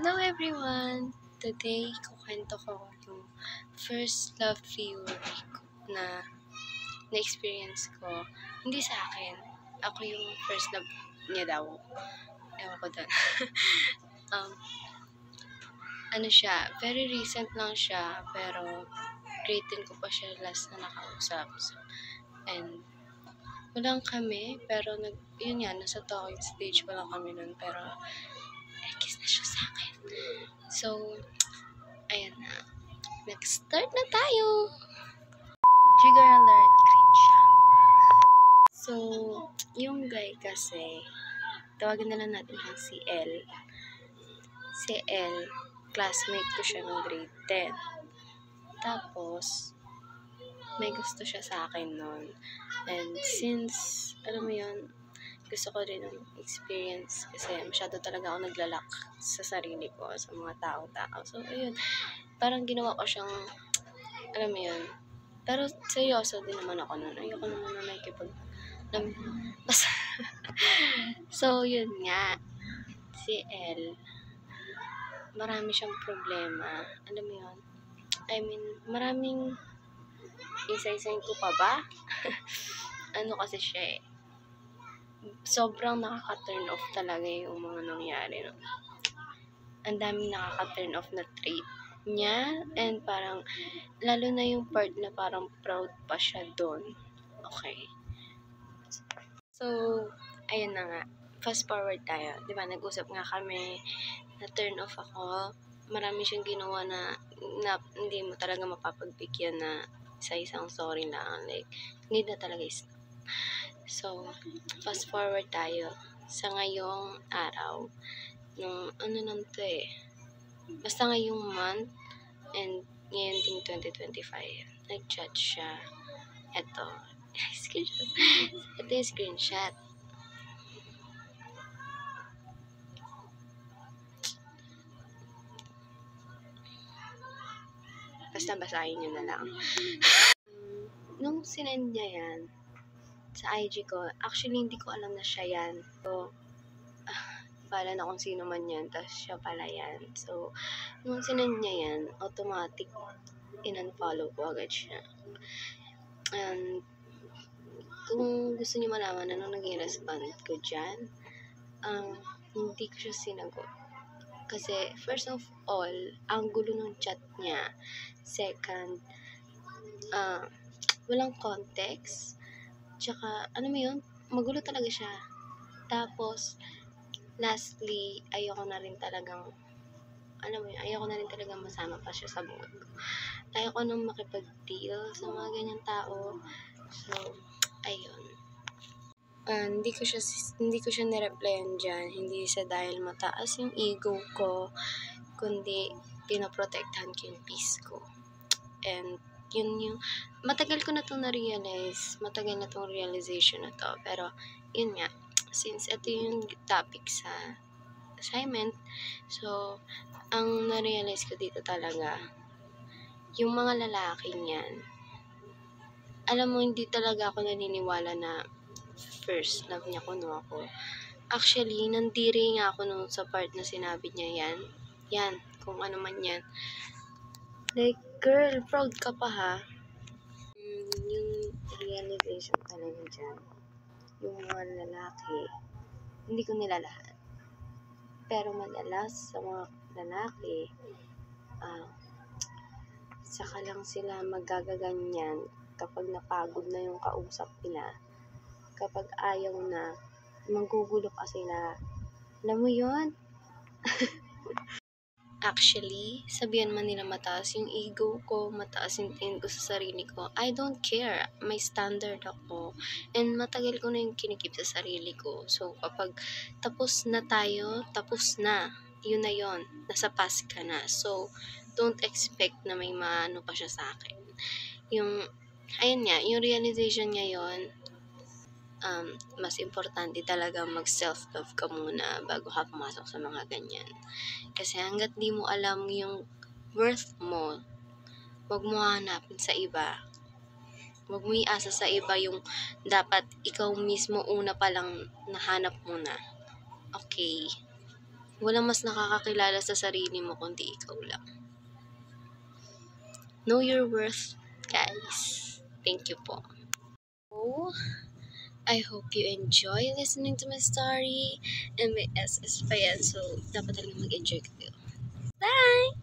Hello everyone! Today, kukwento ko yung first love theory na na-experience ko. Hindi sa akin. Ako yung first love niya daw. Ewan ko doon. Ano siya, very recent lang siya, pero grade 10 ko pa siya last na nakausap. And walang kami, pero yun nga, nasa talking stage pa lang kami nun, pero kiss na siya sa akin. So, ayan na. Nag-start na tayo! Trigger alert, cringe. So, yung guy kasi, tawagin na lang natin siyang si L. Si L, classmate ko siya ng grade 10. Tapos, may gusto siya sa akin nun. And since, alam mo yun, gusto ko rin ng experience kasi masyado talaga ako naglalak sa sarili ko, sa mga tao-tao. So, ayun, parang ginawa ko siyang, alam mo yun, pero seryoso din naman ako nun. Ayoko naman na So, yun nga, si L, marami siyang problema. Alam mo yun? I mean, maraming isa-isahin ko pa ba? Ano kasi siya eh, sobrang nakaka-turn off talaga yung mga nangyari. No? Ang daming nakaka-turn off na trait niya, and parang, lalo na yung part na parang proud pa siya doon. Okay. So, ayun na nga. Fast forward tayo. Diba, nag-usap nga kami, na-turn off ako. Marami siyang ginawa na hindi mo talaga mapapagbigyan na isa-isang sorry lang. Like, hindi na talaga So, fast forward tayo sa ngayong araw. Nung ano lang to eh. Basta ngayong month and ngayon din 2025. Nag-chat siya. Ito. Screenshot. Ito yung screenshot. Basta basahin nyo na lang. Nung sinend niya yan, sa IG ko, actually hindi ko alam na siya yan. So, pala na kung sino man yan, tapos siya pala yan. So, nung sinend niya yan, automatic in-unfollow ko agad siya. And, kung gusto niyo malaman ano naging respond ko dyan, hindi ko siya sinagot. Kasi, first of all, ang gulo ng chat niya. Second, walang context. Tsaka, ano mo yun? Magulo talaga siya. Tapos, lastly, ayoko na rin talagang masama pa siya sa buhay ko. Ayoko nang makipag-deal sa mga ganyang tao. So, ayun. Hindi ko siya nireplyan dyan. Hindi sa dahil mataas yung ego ko, kundi pinoprotektahan ko yung peace ko. And, yun yung, matagal ko na itong na-realize, matagal na itong realization na to, pero, yun nga, since ito yung topic sa assignment, so, ang na-realize ko dito talaga, yung mga lalaki niyan, alam mo, hindi talaga ako naniniwala na first love niya kuno ako. Actually, nandiri nga ako nung sa part na sinabi niya yan, kung ano man yan. Like, girl, proud ka pa ha. Yung realization talaga dyan, yung mga lalaki, hindi ko nila lahat. Pero madalas sa mga lalaki, saka lang sila magagaganyan kapag napagod na yung kausap nila. Kapag ayaw na, magugulo ka sila. Alam mo yun? Actually, sabihan man nila mataas yung ego ko, mataas yung tingin ko sa sarili ko, I don't care. May standard ako. And matagal ko na yung kinikip sa sarili ko. So, kapag tapos na tayo, tapos na. Yun na yun. Nasa past ka na. So, don't expect na may maano pa siya sa akin. Ayun nga, yung realization ngayon, mas importante talaga mag-self-love ka muna bago ka pumasok sa mga ganyan. Kasi hanggat di mo alam yung worth mo, wag mo hanapin sa iba. Wag mo iasa sa iba yung dapat ikaw mismo una pa lang nahanap mo na. Okay? Walang mas nakakakilala sa sarili mo kundi ikaw lang. Know your worth, guys. Thank you po. So, I hope you enjoy listening to my story. And may SS pa yan, so dapat talaga mag-enjoy kayo. Bye!